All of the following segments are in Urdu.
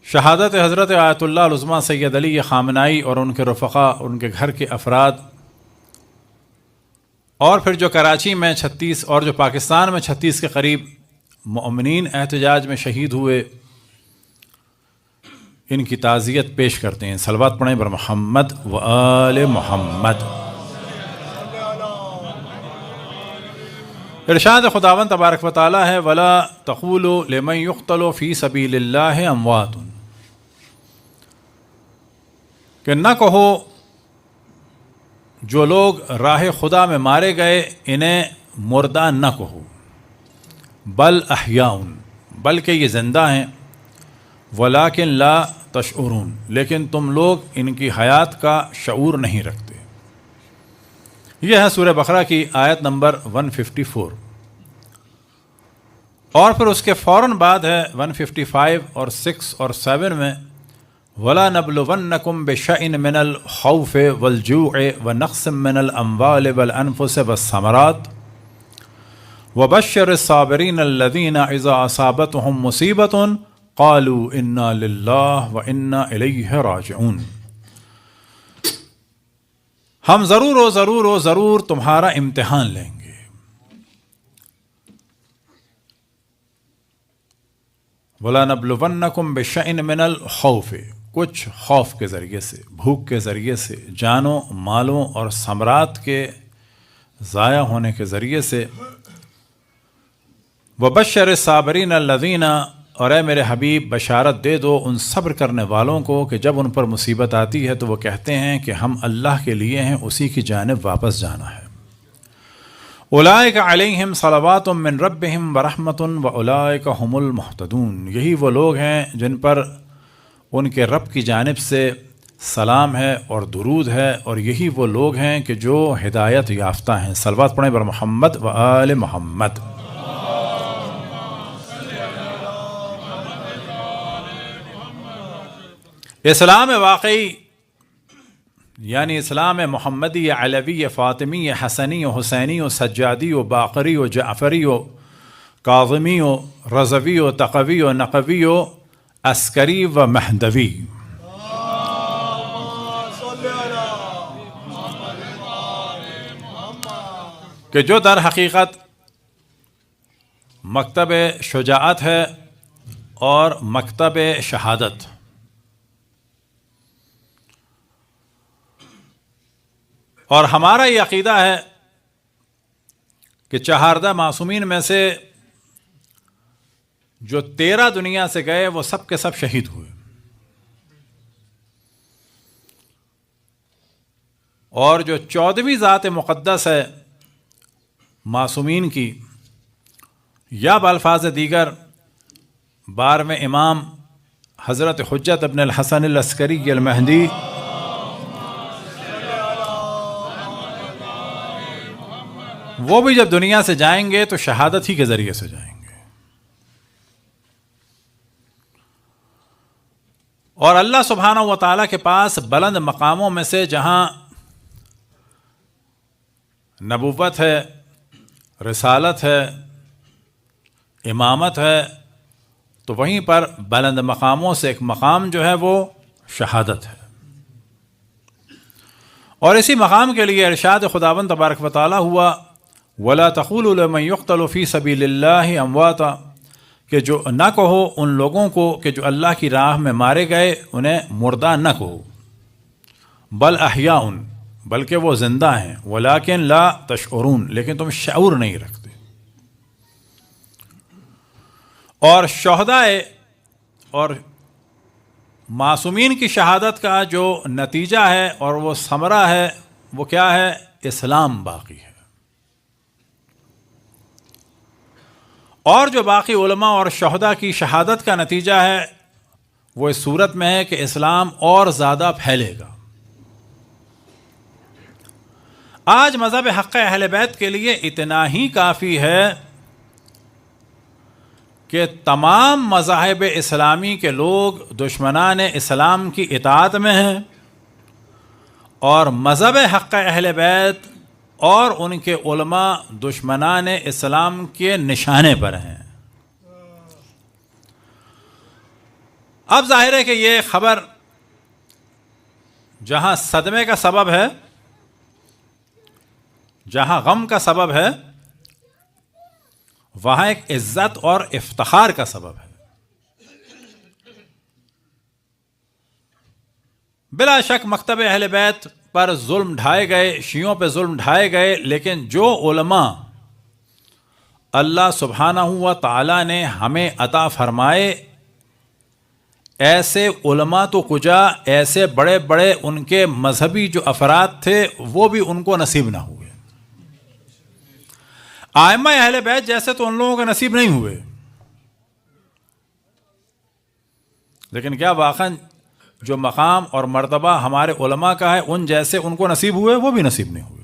شہادت حضرت آیت اللہ العظمیٰ سید علی خامنائی اور ان کے رفقا، ان کے گھر کے افراد، اور پھر جو کراچی میں 36 اور جو پاکستان میں 36 کے قریب مؤمنین احتجاج میں شہید ہوئے، ان کی تعزیت پیش کرتے ہیں۔ صلوات پڑھیں بر محمد و آل محمد۔ ارشاد خداوند تبارک و تعالی ہے وَلَا تَقُولُوا لِمَن يُقْتَلُ فِي سَبِيلِ اللَّهِ أَمْوَاتٌ، کہ نہ کہو جو لوگ راہ خدا میں مارے گئے انہیں مردہ نہ کہو، بل احیاء، بلکہ یہ زندہ ہیں، ولیکن لا تشعرون، لیکن تم لوگ ان کی حیات کا شعور نہیں رکھتے۔ یہ ہے سورہ بقرہ کی آیت نمبر 154، اور پھر اس کے فوراً بعد ہے 155 اور 6 اور 7 میں وَلَا نَبْلُوَنَّكُمْ بِشَيْءٍ مِّنَ الْخَوْفِ وَالْجُوعِ وَنَقْصٍ مِّنَ الْأَمْوَالِ وَالْأَنفُسِ وَالثَّمَرَاتِ وَبَشِّرِ الصَّابِرِينَ الَّذِينَ إِذَا أَصَابَتْهُمْ مُصِيبَةٌ قَالُوا إِنَّا لِلَّهِ وَإِنَّا إِلَيْهِ رَاجِعُونَ۔ ہم ضرور و ضرور تمہارا امتحان لیں گے۔ وَلَنَبْلُوَنَّكُمْ بِشَيْءٍ مِّنَ الْخَوْفِ، کچھ خوف کے ذریعے سے، بھوک کے ذریعے سے، جانوں مالوں اور ثمرات کے ضائع ہونے کے ذریعے سے، وَبَشِّرِ الصَّابِرِينَ الَّذِينَ، اور اے میرے حبیب بشارت دے دو ان صبر کرنے والوں کو کہ جب ان پر مصیبت آتی ہے تو وہ کہتے ہیں کہ ہم اللہ کے لیے ہیں، اسی کی جانب واپس جانا ہے۔ اولئک علیہم صلوات من ربہم ورحمۃ واولئک هم المہتدون، یہی وہ لوگ ہیں جن پر ان کے رب کی جانب سے سلام ہے اور درود ہے، اور یہی وہ لوگ ہیں کہ جو ہدایت یافتہ ہیں۔ صلوات پڑھیں بر محمد و آل محمد۔ اسلام واقعی یعنی اسلام محمدی، علوی، فاطمی، حسنی، حسینی، سجادی، باقری، جعفری، کاظمی، رضوی، تقوی، نقوی، عسکری و مہدوی۔ کہ جو در حقیقت مکتب شجاعت ہے اور مکتب شہادت۔ اور ہمارا یہ عقیدہ ہے کہ 14 معصومین میں سے جو 13 دنیا سے گئے وہ سب کے سب شہید ہوئے، اور جو 14ویں ذات مقدس ہے معصومین کی، یا بالفاظ دیگر 12ویں امام حضرت حجت ابن الحسن العسکری المہدی وہ بھی جب دنیا سے جائیں گے تو شہادت ہی کے ذریعے سے جائیں گے۔ اور اللہ سبحانہ و تعالیٰ کے پاس بلند مقاموں میں سے جہاں نبوت ہے، رسالت ہے، امامت ہے، تو وہیں پر بلند مقاموں سے ایک مقام جو ہے وہ شہادت ہے۔ اور اسی مقام کے لیے ارشاد خداوند تبارک و تعالیٰ ہوا وَلَا تَقُولُوا لِمَن يُقْتَلُ فِي سَبِيلِ اللَّهِ أَمْوَاتًا، کہ جو نہ کہو ان لوگوں کو کہ جو اللہ کی راہ میں مارے گئے انہیں مردہ نہ کہو، بل احیاء، بلکہ وہ زندہ ہیں، ولیکن لا تشعرون، لیکن تم شعور نہیں رکھتے۔ اور شہدائے اور معصومین کی شہادت کا جو نتیجہ ہے اور وہ ثمرہ ہے وہ کیا ہے؟ اسلام باقی ہے۔ اور جو باقی علماء اور شہداء کی شہادت کا نتیجہ ہے وہ اس صورت میں ہے کہ اسلام اور زیادہ پھیلے گا۔ آج مذہب حق اہل بیت کے لیے اتنا ہی کافی ہے کہ تمام مذاہب اسلامی کے لوگ دشمنان اسلام کی اطاعت میں ہیں، اور مذہب حق اہل بیت اور ان کے علماء دشمنان اسلام کے نشانے پر ہیں۔ اب ظاہر ہے کہ یہ خبر جہاں صدمے کا سبب ہے، جہاں غم کا سبب ہے، وہاں ایک عزت اور افتخار کا سبب ہے۔ بلا شک مکتب اہل بیت پر ظلم ڈھائے گئے، شیعوں پہ ظلم ڈھائے گئے، لیکن جو علماء اللہ سبحانہ و تعالی نے ہمیں عطا فرمائے، ایسے علماء تو کجا، ایسے بڑے بڑے ان کے مذہبی جو افراد تھے وہ بھی ان کو نصیب نہ ہوئے۔ ائمہ اہل بیت جیسے تو ان لوگوں کے نصیب نہیں ہوئے، لیکن کیا واقعاً جو مقام اور مرتبہ ہمارے علماء کا ہے ان جیسے ان کو نصیب ہوئے؟ وہ بھی نصیب نہیں ہوئے۔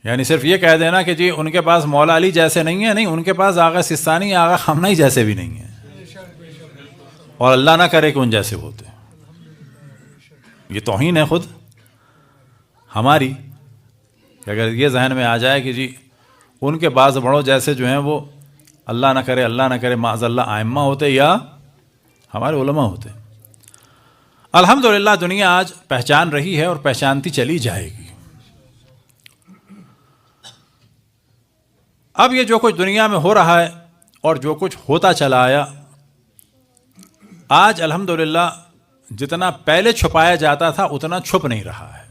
یعنی صرف یہ کہہ دینا کہ جی ان کے پاس مولا علی جیسے نہیں ہیں، نہیں، ان کے پاس آغا سستانی، آغا خامنہئی جیسے بھی نہیں ہیں، اور اللہ نہ کرے کہ ان جیسے ہوتے۔ یہ توہین ہے خود ہماری کہ اگر یہ ذہن میں آ جائے کہ جی ان کے بعض بڑوں جیسے جو ہیں وہ اللہ نہ کرے معاذ اللہ ائمہ ہوتے یا ہمارے علماء ہوتے۔ الحمدللہ دنیا آج پہچان رہی ہے اور پہچانتی چلی جائے گی۔ اب یہ جو کچھ دنیا میں ہو رہا ہے اور جو کچھ ہوتا چلا آیا، آج الحمدللہ جتنا پہلے چھپایا جاتا تھا اتنا چھپ نہیں رہا ہے۔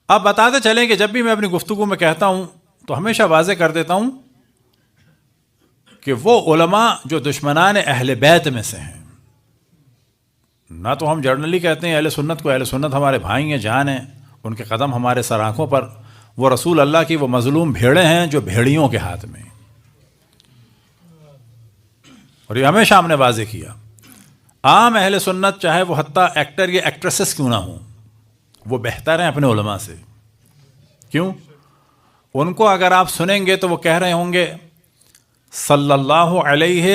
اب بتاتے چلیں کہ جب بھی میں اپنی گفتگو میں کہتا ہوں تو ہمیشہ واضح کر دیتا ہوں کہ وہ علماء جو دشمنان اہل بیت میں سے ہیں، نہ تو ہم جرنلی کہتے ہیں اہل سنت کو، اہل سنت ہمارے بھائی ہیں، جان ہیں، ان کے قدم ہمارے سر آنکھوں پر، وہ رسول اللہ کی وہ مظلوم بھیڑیں ہیں جو بھیڑیوں کے ہاتھ میں، اور یہ ہمیشہ ہم نے واضح کیا۔ عام اہل سنت چاہے وہ حتیٰ ایکٹر یا ایکٹریسز کیوں نہ ہوں، وہ بہتر ہیں اپنے علماء سے۔ کیوں؟ ان کو اگر آپ سنیں گے تو وہ کہہ رہے ہوں گے صلی اللہ علیہ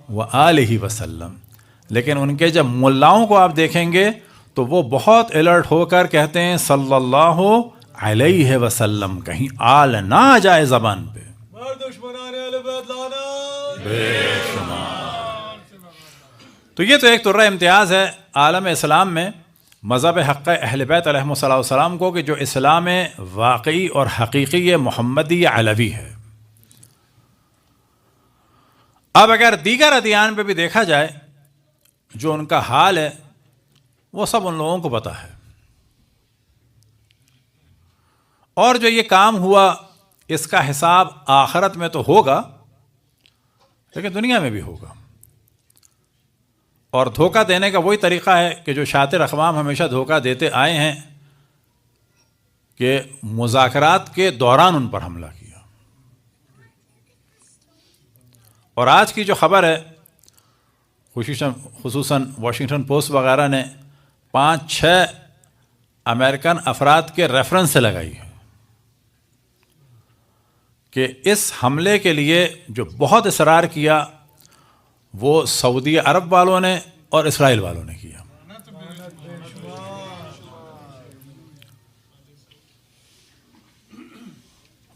وآلہ وسلم، لیکن ان کے جب ملاؤں کو آپ دیکھیں گے تو وہ بہت الرٹ ہو کر کہتے ہیں صلی اللہ علیہ وسلم، کہیں آل نہ آ جائے زبان پہ۔ تو یہ تو ایک طرح امتیاز ہے عالم اسلام میں مذہب حق اہل بیت علیہم السلام کو کہ جو اسلام واقعی اور حقیقی محمدی علوی ہے۔ اب اگر دیگر ادیان پہ بھی دیکھا جائے جو ان کا حال ہے وہ سب ان لوگوں کو پتہ ہے، اور جو یہ کام ہوا اس کا حساب آخرت میں تو ہوگا لیکن دنیا میں بھی ہوگا۔ اور دھوکہ دینے کا وہی طریقہ ہے کہ جو شاطر اقوام ہمیشہ دھوکہ دیتے آئے ہیں کہ مذاکرات کے دوران ان پر حملہ کیا۔ اور آج کی جو خبر ہے خصوصاً واشنگٹن پوسٹ وغیرہ نے 5-6 امریکن افراد کے ریفرنس سے لگائی ہے کہ اس حملے کے لیے جو بہت اصرار کیا وہ سعودی عرب والوں نے اور اسرائیل والوں نے کیا۔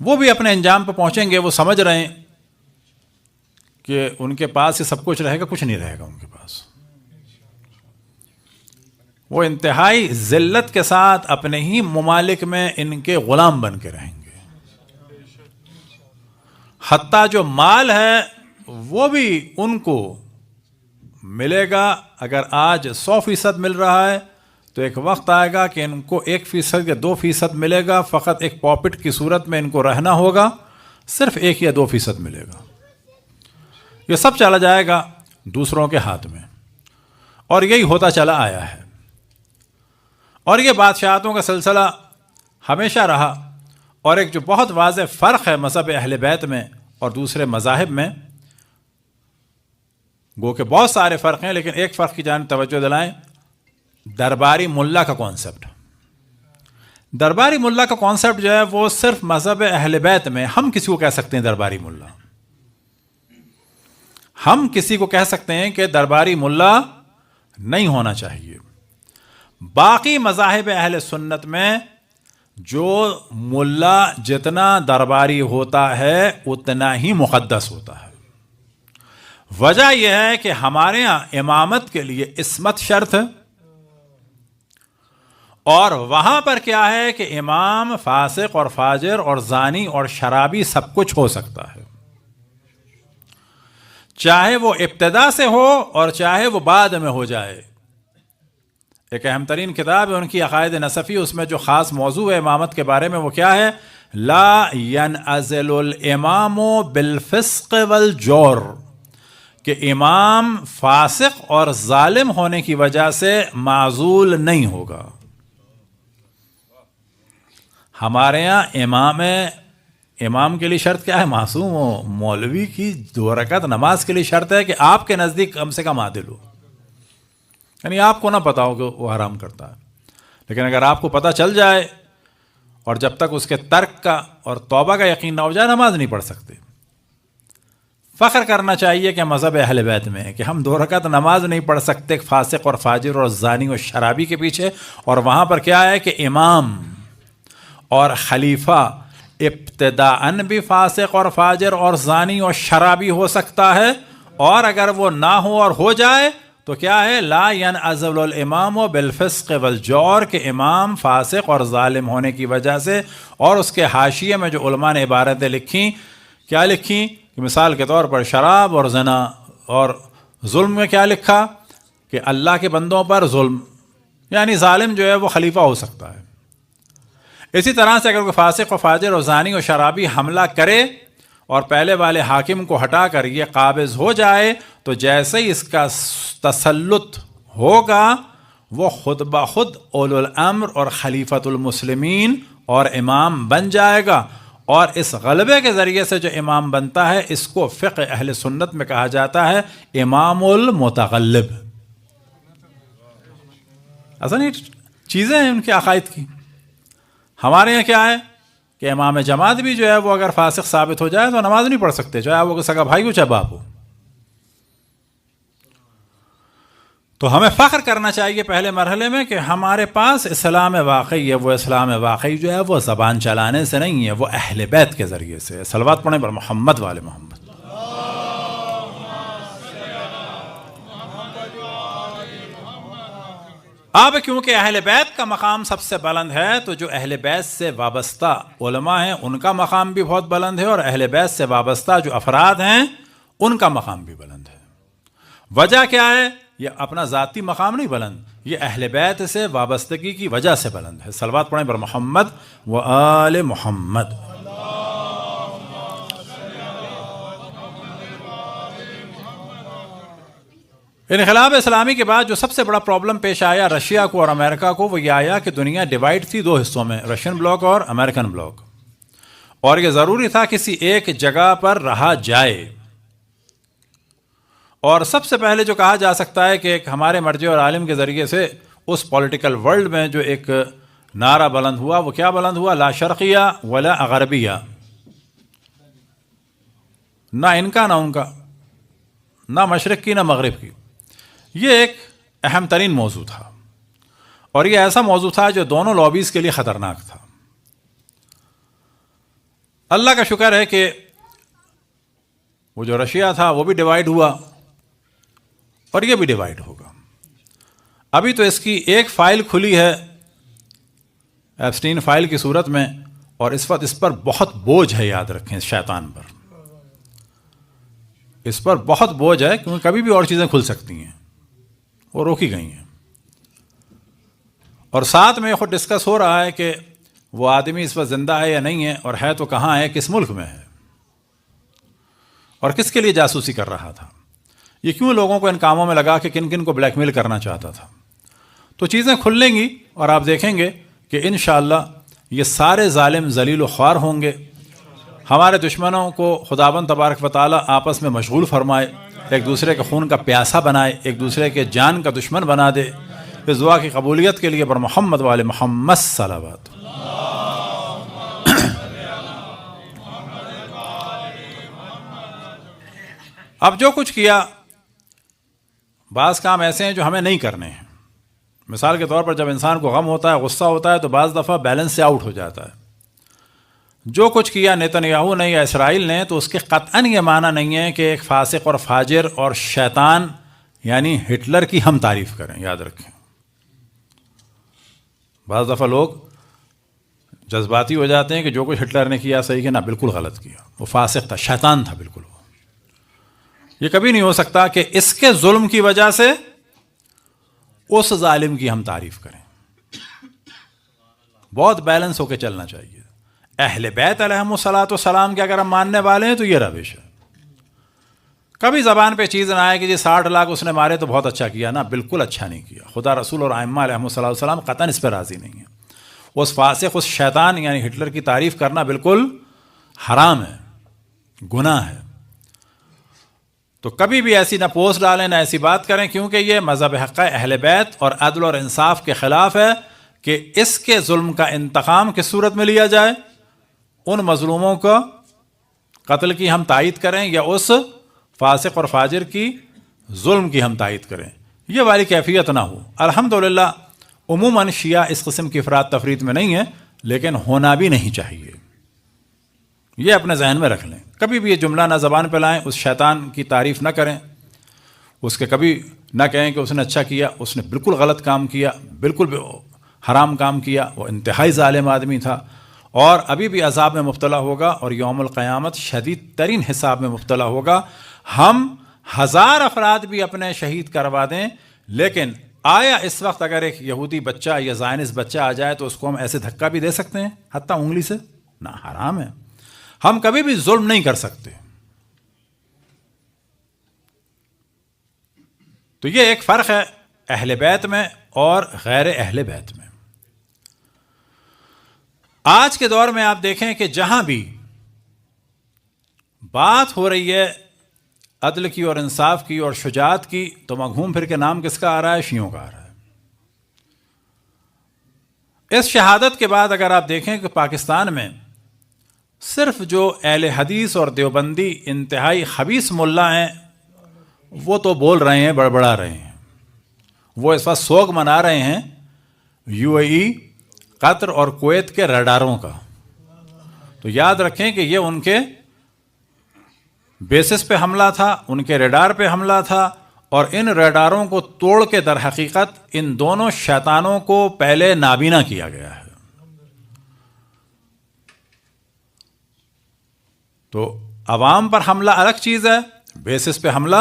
وہ بھی اپنے انجام پہ پہنچیں گے، وہ سمجھ رہے ہیں کہ ان کے پاس یہ سب کچھ رہے گا، کچھ نہیں رہے گا ان کے پاس۔ وہ انتہائی ذلت کے ساتھ اپنے ہی ممالک میں ان کے غلام بن کے رہیں گے، حتیٰ جو مال ہے وہ بھی ان کو ملے گا۔ اگر آج 100% مل رہا ہے تو ایک وقت آئے گا کہ ان کو 1% یا 2% ملے گا، فقط ایک پاپٹ کی صورت میں ان کو رہنا ہوگا، صرف 1 یا 2% ملے گا۔ یہ سب چلا جائے گا دوسروں کے ہاتھ میں، اور یہی ہوتا چلا آیا ہے۔ اور یہ بادشاہتوں کا سلسلہ ہمیشہ رہا، اور ایک جو بہت واضح فرق ہے مذہب اہل بیت میں اور دوسرے مذاہب میں، گو کہ بہت سارے فرق ہیں لیکن ایک فرق کی جانب توجہ دلائیں، درباری ملا کا کانسیپٹ۔ درباری ملا کا کانسیپٹ جو ہے وہ صرف مذہب اہل بیت میں، ہم کسی کو کہہ سکتے ہیں درباری ملا، ہم کسی کو کہہ سکتے ہیں کہ درباری ملا نہیں ہونا چاہیے۔ باقی مذاہب اہل سنت میں جو ملا جتنا درباری ہوتا ہے اتنا ہی مقدس ہوتا ہے۔ وجہ یہ ہے کہ ہمارے ہاں امامت کے لیے عصمت شرط ہے، اور وہاں پر کیا ہے کہ امام فاسق اور فاجر اور زانی اور شرابی سب کچھ ہو سکتا ہے، چاہے وہ ابتدا سے ہو اور چاہے وہ بعد میں ہو جائے۔ ایک اہم ترین کتاب ہے ان کی عقائد نصفی، اس میں جو خاص موضوع ہے امامت کے بارے میں وہ کیا ہے؟ لا ينعزل الامام بالفسق والجور، کہ امام فاسق اور ظالم ہونے کی وجہ سے معزول نہیں ہوگا۔ ہمارے یہاں امام کے لیے شرط کیا ہے؟ معصوم ہو۔ مولوی کی 2 رکعت نماز کے لیے شرط ہے کہ آپ کے نزدیک کم سے کم عادل ہو، یعنی آپ کو نہ پتا ہو کہ وہ حرام کرتا ہے، لیکن اگر آپ کو پتہ چل جائے اور جب تک اس کے ترک کا اور توبہ کا یقین نہ ہو جائے نماز نہیں پڑھ سکتے۔ فخر کرنا چاہیے کہ مذہب اہل بیت میں ہے کہ ہم 2 رکعت نماز نہیں پڑھ سکتے فاسق اور فاجر اور زانی اور شرابی کے پیچھے، اور وہاں پر کیا ہے کہ امام اور خلیفہ ابتداءً بھی فاسق اور فاجر اور زانی اور شرابی ہو سکتا ہے، اور اگر وہ نہ ہو اور ہو جائے تو کیا ہے؟ لا ينعزل الامام بالفسق والجور، کہ امام فاسق اور ظالم ہونے کی وجہ سے۔ اور اس کے حاشیے میں جو علماء نے عبارتیں لکھیں، کیا لکھیں کہ مثال کے طور پر شراب اور زنا اور ظلم میں کیا لکھا کہ اللہ کے بندوں پر ظلم، یعنی ظالم جو ہے وہ خلیفہ ہو سکتا ہے۔ اسی طرح سے اگر کوئی فاسق و فاجر اور زانی و شرابی حملہ کرے اور پہلے والے حاکم کو ہٹا کر یہ قابض ہو جائے تو جیسے ہی اس کا تسلط ہوگا وہ خود بخود اولو الامر اور خلیفۃ المسلمین اور امام بن جائے گا، اور اس غلبے کے ذریعے سے جو امام بنتا ہے اس کو فقہ اہل سنت میں کہا جاتا ہے امام المتغلب۔ اصل یہ چیزیں ہیں ان کے عقائد کی۔ ہمارے یہاں کیا ہے کہ امام جماعت بھی جو ہے وہ اگر فاسق ثابت ہو جائے تو نماز نہیں پڑھ سکتے، چاہے وہ سگا بھائی ہو چاہے باپ ہو۔ تو ہمیں فخر کرنا چاہیے پہلے مرحلے میں کہ ہمارے پاس اسلام واقعی ہے، وہ اسلام واقعی جو ہے وہ زبان چلانے سے نہیں ہے، وہ اہل بیت کے ذریعے سے۔ صلوات پڑھیں پر محمد والے محمد۔ اب کیونکہ اہل بیت کا مقام سب سے بلند ہے تو جو اہل بیت سے وابستہ علماء ہیں ان کا مقام بھی بہت بلند ہے، اور اہل بیت سے وابستہ جو افراد ہیں ان کا مقام بھی بلند ہے۔ وجہ کیا ہے؟ یہ اپنا ذاتی مقام نہیں بلند، یہ اہل بیت سے وابستگی کی وجہ سے بلند ہے۔ صلوات پڑھیں پر محمد و آل محمد۔ انقلاب اسلامی کے بعد جو سب سے بڑا پرابلم پیش آیا رشیا کو اور امریکہ کو وہ یہ آیا کہ دنیا ڈیوائیڈ تھی 2 حصوں میں، رشین بلاک اور امریکن بلاک، اور یہ ضروری تھا کسی ایک جگہ پر رہا جائے۔ اور سب سے پہلے جو کہا جا سکتا ہے کہ ایک ہمارے مرجع اور عالم کے ذریعے سے اس پولیٹیکل ورلڈ میں جو ایک نعرہ بلند ہوا وہ کیا بلند ہوا؟ لا شرقیہ ولا غربیہ، نہ ان کا نہ ان کا، نہ مشرق کی نہ مغرب کی۔ یہ ایک اہم ترین موضوع تھا، اور یہ ایسا موضوع تھا جو دونوں لابیز کے لیے خطرناک تھا۔ اللہ کا شکر ہے کہ وہ جو رشیا تھا وہ بھی ڈیوائیڈ ہوا اور یہ بھی ڈیوائیڈ ہوگا۔ ابھی تو اس کی ایک فائل کھلی ہے ایپسٹین فائل کی صورت میں، اور اس وقت اس پر بہت بوجھ ہے، یاد رکھیں اس شیطان پر، اس پر بہت بوجھ ہے کیونکہ کبھی بھی اور چیزیں کھل سکتی ہیں، وہ روکی گئی ہیں۔ اور ساتھ میں خود ڈسکس ہو رہا ہے کہ وہ آدمی اس وقت زندہ ہے یا نہیں ہے، اور ہے تو کہاں ہے، کس ملک میں ہے، اور کس کے لیے جاسوسی کر رہا تھا، یہ کیوں لوگوں کو ان کاموں میں لگا کہ کن کن کو بلیک میل کرنا چاہتا تھا۔ تو چیزیں کھلیں گی اور آپ دیکھیں گے کہ انشاءاللہ یہ سارے ظالم ذلیل و خوار ہوں گے۔ ہمارے دشمنوں کو خداوند تبارک و تعالیٰ آپس میں مشغول فرمائے، ایک دوسرے کے خون کا پیاسا بنائے، ایک دوسرے کے جان کا دشمن بنا دے۔ اس دعا کی قبولیت کے لیے بر محمد والے محمد صلوات۔ اب جو کچھ کیا، بعض کام ایسے ہیں جو ہمیں نہیں کرنے ہیں۔ مثال کے طور پر جب انسان کو غم ہوتا ہے، غصہ ہوتا ہے، تو بعض دفعہ بیلنس سے آؤٹ ہو جاتا ہے۔ جو کچھ کیا نیتنیاہو نے یا اسرائیل نے، تو اس کے قطعاً یہ معنی نہیں ہے کہ ایک فاسق اور فاجر اور شیطان یعنی ہٹلر کی ہم تعریف کریں. یاد رکھیں، بعض دفعہ لوگ جذباتی ہو جاتے ہیں کہ جو کچھ ہٹلر نے کیا صحیح ہے، نہ، بالکل غلط کیا، وہ فاسق تھا، شیطان تھا بالکل. یہ کبھی نہیں ہو سکتا کہ اس کے ظلم کی وجہ سے اس ظالم کی ہم تعریف کریں. بہت بیلنس ہو کے چلنا چاہیے. اہل بیت علیہم الصلاۃ والسلام کے اگر ہم ماننے والے ہیں تو یہ روش ہے. کبھی زبان پہ چیز نہ آئے کہ جی 60 لاکھ اس نے مارے تو بہت اچھا کیا. نا، بالکل اچھا نہیں کیا. خدا، رسول اور ائمہ علیہم الصلاۃ والسلام قطعاً اس پہ راضی نہیں ہیں. اس فاسق، اس شیطان یعنی ہٹلر کی تعریف کرنا بالکل حرام ہے، گناہ ہے. تو کبھی بھی ایسی نہ پوسٹ ڈالیں نہ ایسی بات کریں، کیونکہ یہ مذہب حق اہل بیت اور عدل اور انصاف کے خلاف ہے کہ اس کے ظلم کا انتقام کس صورت میں لیا جائے. ان مظلوموں کو قتل کی ہم تائید کریں یا اس فاسق اور فاجر کی ظلم کی ہم تائید کریں، یہ والی کیفیت نہ ہو. الحمدللہ عموماً شیعہ اس قسم کی افراد تفرید میں نہیں ہے، لیکن ہونا بھی نہیں چاہیے. یہ اپنے ذہن میں رکھ لیں. کبھی بھی یہ جملہ نہ زبان پہ لائیں، اس شیطان کی تعریف نہ کریں، اس کے کبھی نہ کہیں کہ اس نے اچھا کیا، اس نے بالکل غلط کام کیا، بالکل حرام کام کیا، وہ انتہائی ظالم آدمی تھا اور ابھی بھی عذاب میں مبتلا ہوگا اور یوم القیامت شدید ترین حساب میں مبتلا ہوگا. ہم 1000 افراد بھی اپنے شہید کروا دیں، لیکن آیا اس وقت اگر ایک یہودی بچہ یا زائنس بچہ آ جائے تو اس کو ہم ایسے دھکا بھی دے سکتے ہیں حتیٰ انگلی سے؟ نہ، حرام ہے. ہم کبھی بھی ظلم نہیں کر سکتے. تو یہ ایک فرق ہے اہل بیت میں اور غیر اہل بیت میں. آج کے دور میں آپ دیکھیں کہ جہاں بھی بات ہو رہی ہے عدل کی اور انصاف کی اور شجاعت کی، تو مگھوم پھر کے نام کس کا آ رہا ہے؟ شیعوں کا آ رہا ہے. اس شہادت کے بعد اگر آپ دیکھیں کہ پاکستان میں صرف جو اہل حدیث اور دیوبندی انتہائی خبیث ملا ہیں وہ تو بول رہے ہیں، بڑبڑا رہے ہیں. وہ اس وقت سوگ منا رہے ہیں UAE، قطر اور کویت کے ریڈاروں کا. تو یاد رکھیں کہ یہ ان کے بیسس پہ حملہ تھا، ان کے ریڈار پہ حملہ تھا، اور ان ریڈاروں کو توڑ کے در حقیقت ان دونوں شیطانوں کو پہلے نابینا کیا گیا ہے. تو عوام پر حملہ الگ چیز ہے، بیسس پہ حملہ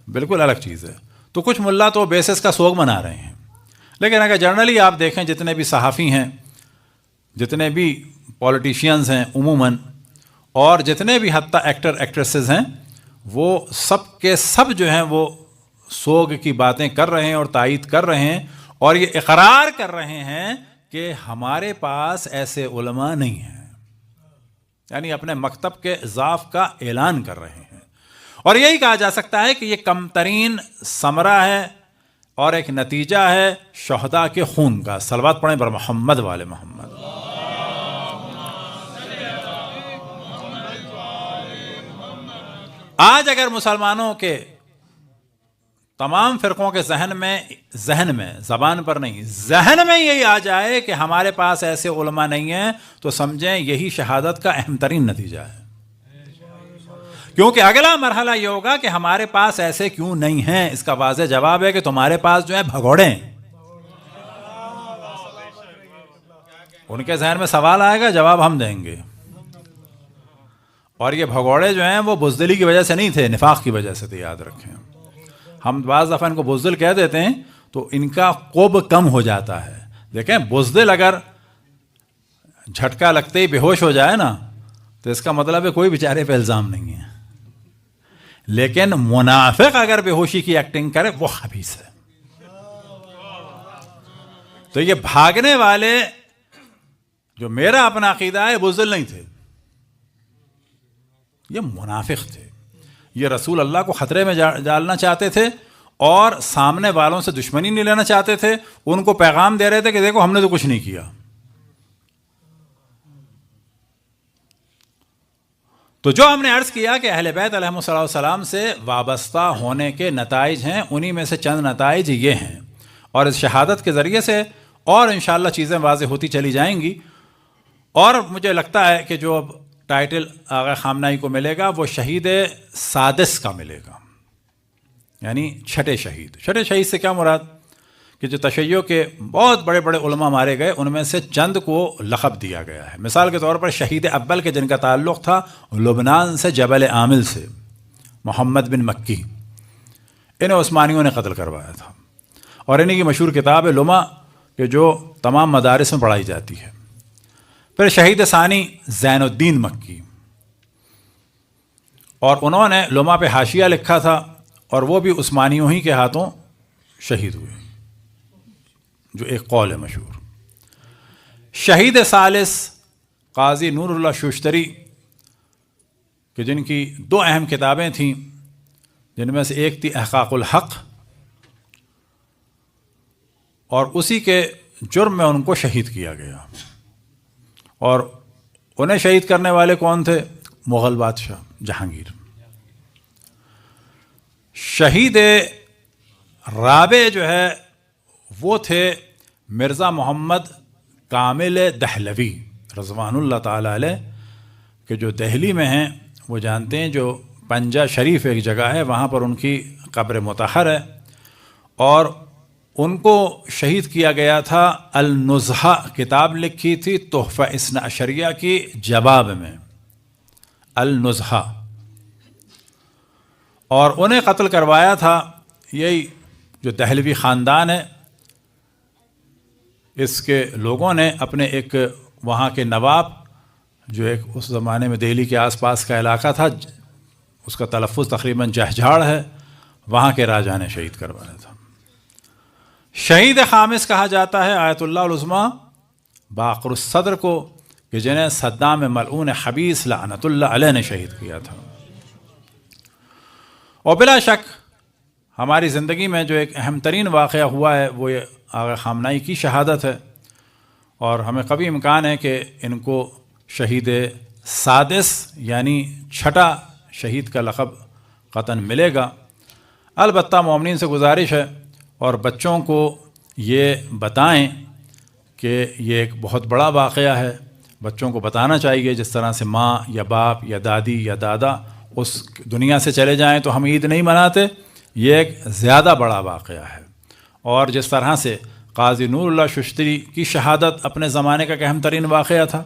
بالکل الگ چیز ہے. تو کچھ ملا تو بیسس کا سوگ منا رہے ہیں، لیکن اگر جنرلی آپ دیکھیں جتنے بھی صحافی ہیں، جتنے بھی پولیٹیشینز ہیں عموماً، اور جتنے بھی حتیٰ ایکٹر ایکٹریسز ہیں، وہ سب کے سب جو ہیں وہ سوگ کی باتیں کر رہے ہیں اور تائید کر رہے ہیں، اور یہ اقرار کر رہے ہیں کہ ہمارے پاس ایسے علماء نہیں ہیں. یعنی اپنے مکتب کے ضعف کا اعلان کر رہے ہیں. اور یہی کہا جا سکتا ہے کہ یہ کم ترین ثمرہ ہے اور ایک نتیجہ ہے شہداء کے خون کا. صلوات پڑھیں بر محمد والے محمد. آج اگر مسلمانوں کے تمام فرقوں کے ذہن میں زبان پر نہیں، ذہن میں یہی آ جائے کہ ہمارے پاس ایسے علماء نہیں ہیں، تو سمجھیں یہی شہادت کا اہم ترین نتیجہ ہے. کیونکہ اگلا مرحلہ یہ ہوگا کہ ہمارے پاس ایسے کیوں نہیں ہیں. اس کا واضح جواب ہے کہ تمہارے پاس جو ہیں بھگوڑے ہیں. ان کے ذہن میں سوال آئے گا، جواب ہم دیں گے. اور یہ بھگوڑے جو ہیں وہ بزدلی کی وجہ سے نہیں تھے، نفاق کی وجہ سے تھے. یاد رکھیں، ہم بعض دفعہ ان کو بزدل کہہ دیتے ہیں تو ان کا قوب کم ہو جاتا ہے. دیکھیں، بزدل اگر جھٹکا لگتے ہی بے ہوش ہو جائے نا تو اس کا مطلب ہے کوئی بیچارے پہ الزام نہیں ہے. لیکن منافق اگر بے ہوشی کی ایکٹنگ کرے وہ خبیث ہے. تو یہ بھاگنے والے جو میرا اپنا عقیدہ ہے بزدل نہیں تھے، یہ منافق تھے. یہ رسول اللہ کو خطرے میں ڈالنا چاہتے تھے اور سامنے والوں سے دشمنی نہیں لینا چاہتے تھے. ان کو پیغام دے رہے تھے کہ دیکھو ہم نے تو کچھ نہیں کیا. تو جو ہم نے عرض کیا کہ اہل بیت علیہم السلام سے وابستہ ہونے کے نتائج ہیں، انہی میں سے چند نتائج یہ ہیں، اور اس شہادت کے ذریعے سے اور انشاءاللہ چیزیں واضح ہوتی چلی جائیں گی. اور مجھے لگتا ہے کہ جو اب ٹائٹل آغا خامنہئی کو ملے گا وہ شہید سادس کا ملے گا، یعنی چھٹے شہید۔ چھٹے شہید سے کیا مراد؟ کہ جو تشیع کے بہت بڑے بڑے علماء مارے گئے ان میں سے چند کو لقب دیا گیا ہے۔ مثال کے طور پر شہید اول کے جن کا تعلق تھا لبنان سے جبل عامل سے، محمد بن مکی، انہیں عثمانیوں نے قتل کروایا تھا، اور انہیں کی مشہور کتاب ہے لمع کہ جو تمام مدارس میں پڑھائی جاتی ہے۔ پھر شہید ثانی زین الدین مکی، اور انہوں نے لمع پہ حاشیہ لکھا تھا اور وہ بھی عثمانیوں ہی کے ہاتھوں شہید ہوئے، جو ایک قول ہے مشہور۔ شہید ثالث قاضی نور اللہ شوشتری کہ جن کی دو اہم کتابیں تھیں، جن میں سے ایک تھی احقاق الحق، اور اسی کے جرم میں ان کو شہید کیا گیا۔ اور انہیں شہید کرنے والے کون تھے؟ مغل بادشاہ جہانگیر۔ شہید رابع جو ہے وہ تھے مرزا محمد کامل دہلوی رضوان اللہ تعالیٰ علیہ، کہ جو دہلی میں ہیں، وہ جانتے ہیں جو پنجہ شریف ایک جگہ ہے وہاں پر ان کی قبر مطہر ہے، اور ان کو شہید کیا گیا تھا۔ النزہہ کتاب لکھی تھی تحفہ اثنا عشریہ کی جواب میں، النزہہ، اور انہیں قتل کروایا تھا یہی جو دہلوی خاندان ہے، اس کے لوگوں نے اپنے ایک وہاں کے نواب، جو ایک اس زمانے میں دہلی کے آس پاس کا علاقہ تھا، اس کا تلفظ تقریباً جہجھاڑ ہے، وہاں کے راجا نے شہید کروایا تھا۔ شہید خامس کہا جاتا ہے آیت اللہ العظمیٰ باقر الصدر کو، کہ جنہیں صدام ملعون خبیث لعنت اللہ علیہ نے شہید کیا تھا۔ اور بلا شک ہماری زندگی میں جو ایک اہم ترین واقعہ ہوا ہے وہ یہ آغا خامنہئی کی شہادت ہے، اور ہمیں قوی امکان ہے کہ ان کو شہید سادس یعنی چھٹا شہید کا لقب قطعاً ملے گا۔ البتہ مومنین سے گزارش ہے اور بچوں کو یہ بتائیں کہ یہ ایک بہت بڑا واقعہ ہے، بچوں کو بتانا چاہیے، جس طرح سے ماں یا باپ یا دادی یا دادا اس دنیا سے چلے جائیں تو ہم عید نہیں مناتے، یہ ایک زیادہ بڑا واقعہ ہے۔ اور جس طرح سے قاضی نور اللہ شوشتری کی شہادت اپنے زمانے کا اہم ترین واقعہ تھا،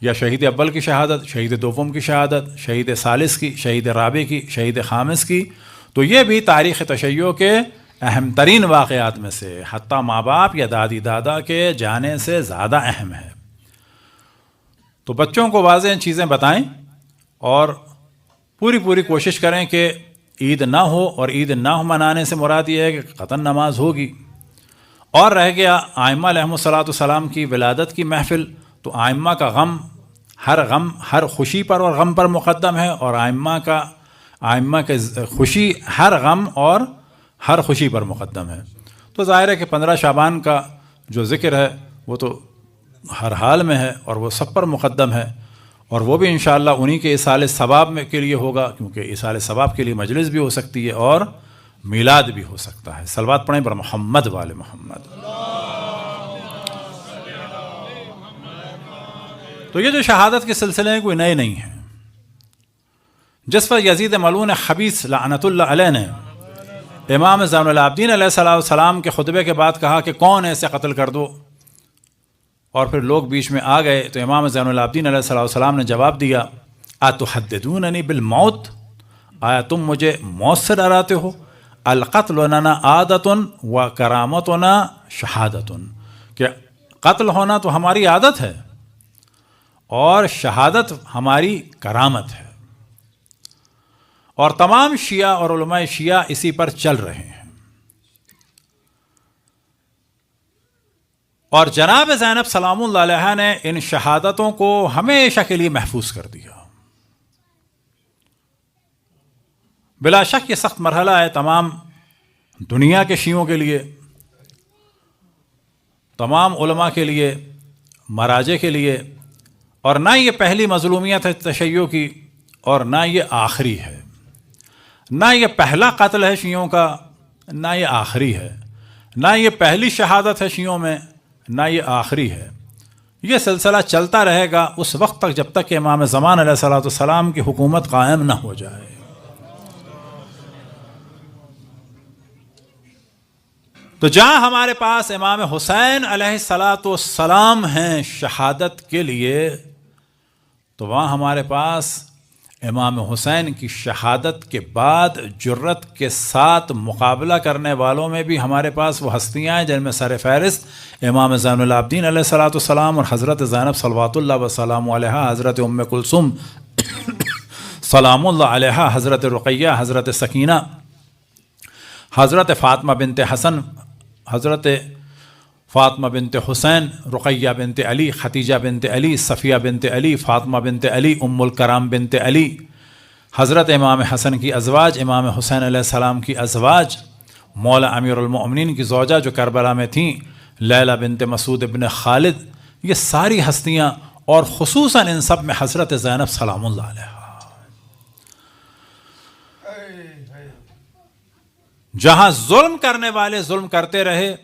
یا شہید اول کی شہادت، شہید دوم کی شہادت، شہید ثالث کی، شہید رابع کی، شہید خامس کی، تو یہ بھی تاریخ تشیع کے اہم ترین واقعات میں سے، حتیٰ ماں باپ یا دادی دادا کے جانے سے زیادہ اہم ہے۔ تو بچوں کو واضح چیزیں بتائیں اور پوری کوشش کریں کہ عید نہ ہو، اور عید نہ ہو منانے سے مراد یہ ہے کہ قطعاً نماز ہوگی۔ اور رہ گیا ائمہ علیہم الصلاۃ والسلام کی ولادت کی محفل، تو ائمہ کا غم ہر خوشی پر اور غم پر مقدم ہے، اور ائمہ کے خوشی ہر غم اور ہر خوشی پر مقدم ہے۔ تو ظاہر ہے کہ 15 شعبان کا جو ذکر ہے وہ تو ہر حال میں ہے اور وہ سب پر مقدم ہے، اور وہ بھی انشاءاللہ انہی کے ایصال ثواب میں کے لیے ہوگا، کیونکہ ایصال ثواب کے لیے مجلس بھی ہو سکتی ہے اور میلاد بھی ہو سکتا ہے۔ صلوات پڑھیں پر محمد وآل محمد۔ تو یہ جو شہادت کے سلسلے ہیں کوئی نئے نہیں ہیں۔ جس پر یزید ملعون خبیث لعنت اللہ علیہ نے امام زین العابدین علیہ السلام کے خطبے کے بعد کہا کہ کون ایسے قتل کر دو، اور پھر لوگ بیچ میں آ گئے، تو امام زین العابدین علیہ السلام نے جواب دیا، اتحدثوننی بالموت، آیا تم مجھے موت سے ڈراتے ہو؟ القتل لنا عادت و کرامتنا شہادت، کہ قتل ہونا تو ہماری عادت ہے اور شہادت ہماری کرامت ہے، اور تمام شیعہ اور علماء شیعہ اسی پر چل رہے ہیں۔ اور جناب زینب سلام اللہ علیہ نے ان شہادتوں کو ہمیشہ کے لیے محفوظ کر دیا۔ بلا شک یہ سخت مرحلہ ہے تمام دنیا کے شیعوں کے لیے، تمام علماء کے لیے، مراجع کے لیے، اور نہ یہ پہلی مظلومیت ہے تشیع کی، اور نہ یہ آخری ہے، نہ یہ پہلا قتل ہے شیعوں کا، نہ یہ آخری ہے، نہ یہ پہلی شہادت ہے شیعوں میں، نہ یہ آخری ہے۔ یہ سلسلہ چلتا رہے گا اس وقت تک جب تک کہ امام زمان علیہ الصلوۃ والسلام کی حکومت قائم نہ ہو جائے۔ تو جہاں ہمارے پاس امام حسین علیہ الصلوۃ والسلام ہیں شہادت کے لیے، تو وہاں ہمارے پاس امام حسین کی شہادت کے بعد جرت کے ساتھ مقابلہ کرنے والوں میں بھی ہمارے پاس وہ ہستیاں ہیں جن میں سر فہرست امام زین العابدین علیہ الصلوۃ والسلام اور حضرت زینب صلوات اللہ وسلام علیہا، حضرت ام کلثوم سلام اللہ علیہا، حضرت رقیہ، حضرت سکینہ، حضرت فاطمہ بنت حسن، حضرت فاطمہ بنت حسین، رقیہ بنت علی، ختیجہ بنت علی، صفیہ بنت علی، فاطمہ بنت علی، ام الکرام بنت علی، حضرت امام حسن کی ازواج، امام حسین علیہ السلام کی ازواج، مولا امیر المؤمنین کی زوجہ جو کربلا میں تھیں، لیلہ بنت مسعود ابن خالد، یہ ساری ہستیاں، اور خصوصاً ان سب میں حضرت زینب سلام اللہ علیہ، جہاں ظلم کرنے والے ظلم کرتے رہے،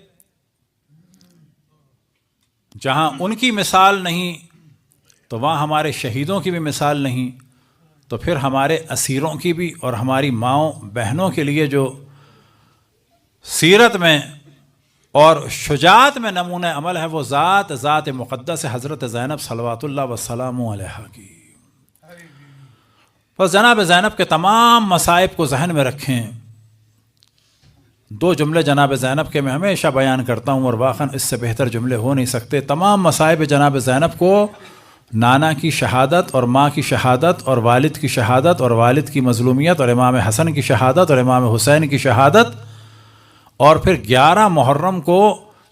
جہاں ان کی مثال نہیں تو وہاں ہمارے شہیدوں کی بھی مثال نہیں، تو پھر ہمارے اسیروں کی بھی اور ہماری ماؤں بہنوں کے لیے جو سیرت میں اور شجاعت میں نمونہ عمل ہے وہ ذات مقدس حضرت زینب صلوات اللہ وسلام علیہا کی۔ بس جناب زینب کے تمام مصائب کو ذہن میں رکھیں۔ دو جملے جناب زینب کے میں ہمیشہ بیان کرتا ہوں اور واقعاً اس سے بہتر جملے ہو نہیں سکتے۔ تمام مصائب جناب زینب کو نانا کی شہادت اور ماں کی شہادت اور والد کی شہادت اور والد کی مظلومیت اور امام حسن کی شہادت اور امام حسین کی شہادت، اور پھر 11 محرم کو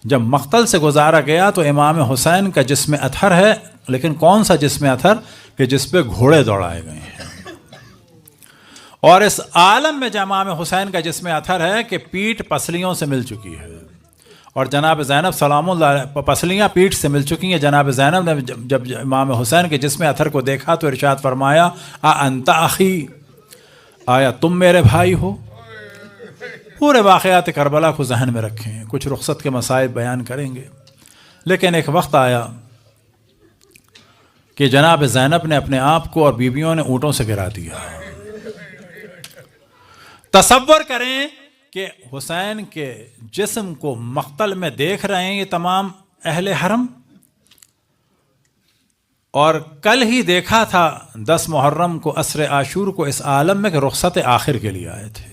جب مقتل سے گزارا گیا تو امام حسین کا جسم اطہر ہے، لیکن کون سا جسم اطہر کہ جس پہ گھوڑے دوڑائے گئے ہیں، اور اس عالم میں امام حسین کا جسم اطہر ہے کہ پیٹھ پسلیوں سے مل چکی ہے، اور جناب زینب سلام اللہ علیہ پسلیاں پیٹھ سے مل چکی ہیں۔ جناب زینب نے جب امام حسین کے جسم اطہر کو دیکھا تو ارشاد فرمایا انت اخی، آیا تم میرے بھائی ہو؟ پورے واقعات کربلا کو ذہن میں رکھیں، کچھ رخصت کے مصائب بیان کریں گے، لیکن ایک وقت آیا کہ جناب زینب نے اپنے آپ کو اور بیویوں نے اونٹوں سے گرا دیا۔ تصور کریں کہ حسین کے جسم کو مقتل میں دیکھ رہے ہیں یہ تمام اہل حرم، اور کل ہی دیکھا تھا 10 محرم کو عصر عاشور کو اس عالم میں کہ رخصت آخر کے لیے آئے تھے،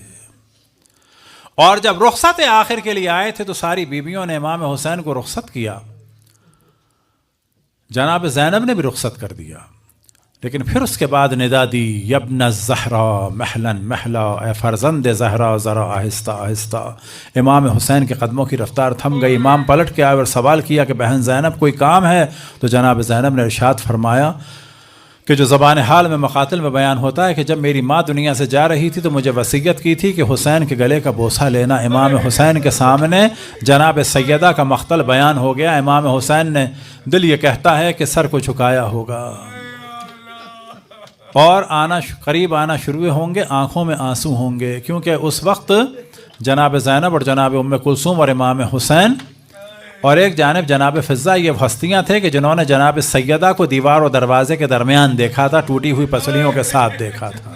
اور جب رخصت آخر کے لیے آئے تھے تو ساری بیویوں نے امام حسین کو رخصت کیا، جناب زینب نے بھی رخصت کر دیا، لیکن پھر اس کے بعد ندا دی یبن الزہرا محلن محلا، اے فرزند زہرا ذرا آہستہ آہستہ۔ امام حسین کے قدموں کی رفتار تھم گئی، امام پلٹ کے آئے اور سوال کیا کہ بہن زینب کوئی کام ہے؟ تو جناب زینب نے ارشاد فرمایا کہ جو زبان حال میں مقاتل میں بیان ہوتا ہے کہ جب میری ماں دنیا سے جا رہی تھی تو مجھے وصیت کی تھی کہ حسین کے گلے کا بوسہ لینا۔ امام حسین کے سامنے جناب سیدہ کا مقتل بیان ہو گیا، امام حسین نے دل یہ کہتا ہے کہ سر کو جھکایا ہوگا، اور قریب آنا شروع ہوں گے، آنکھوں میں آنسو ہوں گے، کیونکہ اس وقت جناب زینب اور جناب ام کلثوم اور امام حسین اور ایک جانب جناب فضہ یہ ہستیاں تھے کہ جنہوں نے جناب سیدہ کو دیوار و دروازے کے درمیان دیکھا تھا، ٹوٹی ہوئی پسلیوں کے ساتھ دیکھا تھا۔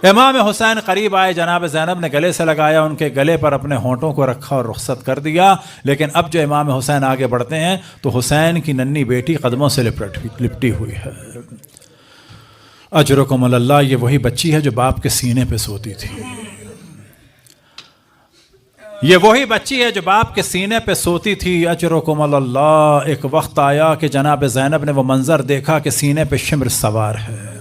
امام حسین قریب آئے، جناب زینب نے گلے سے لگایا، ان کے گلے پر اپنے ہونٹوں کو رکھا اور رخصت کر دیا، لیکن اب جو امام حسین آگے بڑھتے ہیں تو حسین کی ننھی بیٹی قدموں سے لپٹی ہوئی ہے۔ اجرکم اللہ، یہ وہی بچی ہے جو باپ کے سینے پہ سوتی تھی، یہ وہی بچی ہے جو باپ کے سینے پہ سوتی تھی۔ اجرکم اللہ۔ ایک وقت آیا کہ جناب زینب نے وہ منظر دیکھا کہ سینے پہ شمر سوار ہے۔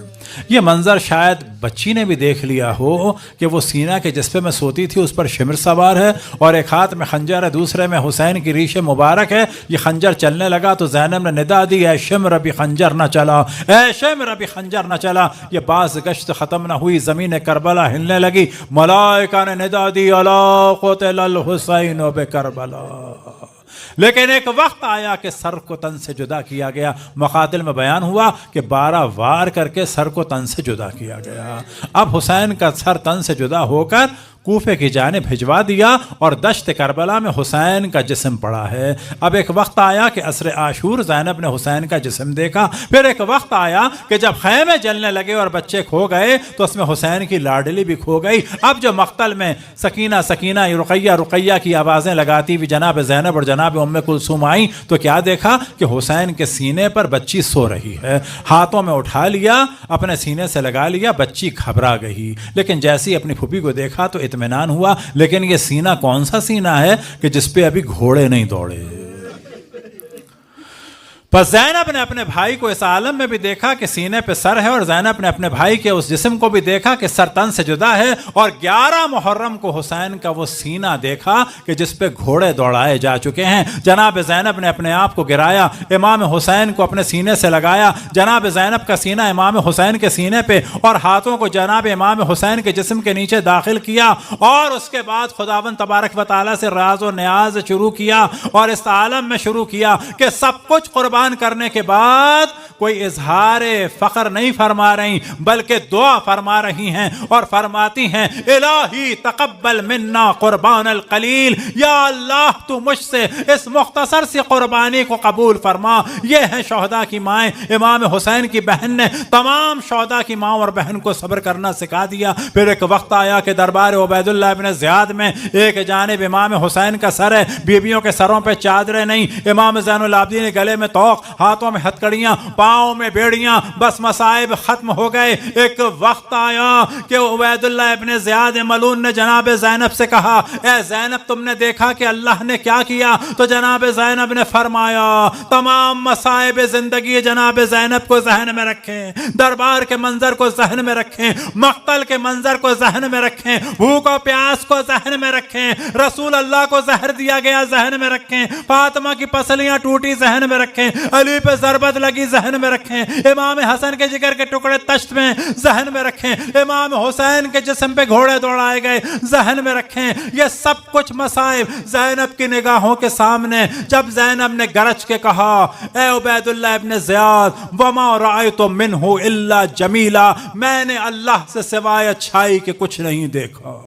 یہ منظر شاید بچی نے بھی دیکھ لیا ہو کہ وہ سینہ کے جس پہ میں سوتی تھی اس پر شمر سوار ہے، اور ایک ہاتھ میں خنجر ہے، دوسرے میں حسین کی ریش مبارک ہے۔ یہ خنجر چلنے لگا تو زینب نے ندا دی اے شمر ابھی خنجر نہ چلا، اے شمر ابھی خنجر نہ چلا۔ یہ باز گشت ختم نہ ہوئی، زمین کربلا ہلنے لگی، ملائکہ نے ندا دی الا قتل الحسین بکربلا۔ لیکن ایک وقت آیا کہ سر کو تن سے جدا کیا گیا۔ مقاتل میں بیان ہوا کہ 12 وار کر کے سر کو تن سے جدا کیا گیا۔ اب حسین کا سر تن سے جدا ہو کر کوفے کی جانب بھجوا دیا اور دشت کربلا میں حسین کا جسم پڑا ہے۔ اب ایک وقت آیا کہ عصر عاشور زینب نے حسین کا جسم دیکھا، پھر ایک وقت آیا کہ جب خیمے جلنے لگے اور بچے کھو گئے تو اس میں حسین کی لاڈلی بھی کھو گئی۔ اب جو مقتل میں سکینہ سکینہ رقیہ رقیہ کی آوازیں لگاتی ہوئی جناب زینب اور جناب ام کلثوم آئیں تو کیا دیکھا کہ حسین کے سینے پر بچی سو رہی ہے، ہاتھوں میں اٹھا لیا، اپنے سینے سے لگا لیا، بچی گھبرا گئی، لیکن جیسی اپنی پھوپھی کو دیکھا تو اطمینان ہوا، لیکن یہ سینہ کون سا سینہ ہے کہ جس پہ ابھی گھوڑے نہیں دوڑے۔ پس زینب نے اپنے بھائی کو اس عالم میں بھی دیکھا کہ سینے پہ سر ہے، اور زینب نے اپنے بھائی کے اس جسم کو بھی دیکھا کہ سر تن سے جدا ہے، اور 11 محرم کو حسین کا وہ سینہ دیکھا کہ جس پہ گھوڑے دوڑائے جا چکے ہیں۔ جناب زینب نے اپنے آپ کو گرایا، امام حسین کو اپنے سینے سے لگایا، جناب زینب کا سینہ امام حسین کے سینے پہ، اور ہاتھوں کو جناب امام حسین کے جسم کے نیچے داخل کیا، اور اس کے بعد خداوند تبارک و تعالیٰ سے راز و نیاز شروع کیا، اور اس عالم میں شروع کیا کہ سب کچھ قربان کرنے کے بعد کوئی اظہار فخر نہیں فرما رہی بلکہ دعا فرما رہی ہیں، اور فرماتی ہیں الہی تقبل منا قربان القلیل، یا اللہ تو مجھ سے اس مختصر سی قربانی کو قبول فرما۔ یہ ہیں شہداء کی مائیں۔ امام حسین کی بہن نے تمام شہداء کی ماں اور بہن کو صبر کرنا سکھا دیا۔ پھر ایک وقت آیا کہ دربار عبید اللہ ابن زیاد میں ایک جانب امام حسین کا سر ہے، بیویوں کے سروں پہ چادریں نہیں، امام زین العابدین نے گلے میں توق، ہاتھوں میں ہتکڑیاں، پاؤں میں بیڑیاں، بس مصائب ختم ہو گئے۔ ایک وقت آیا کہ عبید اللہ ابن زیاد ملعون نے جناب زینب سے کہا اے زینب تم نے دیکھا کہ اللہ نے کیا کیا؟ تو جناب زینب نے فرمایا تمام مصائب زندگی جناب زینب کو ذہن میں رکھیں، دربار کے منظر کو ذہن میں رکھیں، مقتل کے منظر کو ذہن میں رکھیں، بھوک و پیاس کو ذہن میں رکھیں، رسول اللہ کو زہر دیا گیا ذہن میں رکھیں، فاطمہ کی پسلیاں ٹوٹی ذہن میں رکھیں، علی پہ ضربت لگی ذہن میں رکھیں، امام حسن کے جگر کے ٹکڑے تشت میں ذہن میں رکھیں، امام حسین کے جسم پہ گھوڑے دوڑائے گئے ذہن میں رکھیں۔ یہ سب کچھ مصائب زینب کی نگاہوں کے سامنے جب زینب نے گرج کے کہا اے عبید اللہ ابن زیاد وما رأیت منہ الا جمیلا، میں نے اللہ سے سوائے اچھائی کے کچھ نہیں دیکھا۔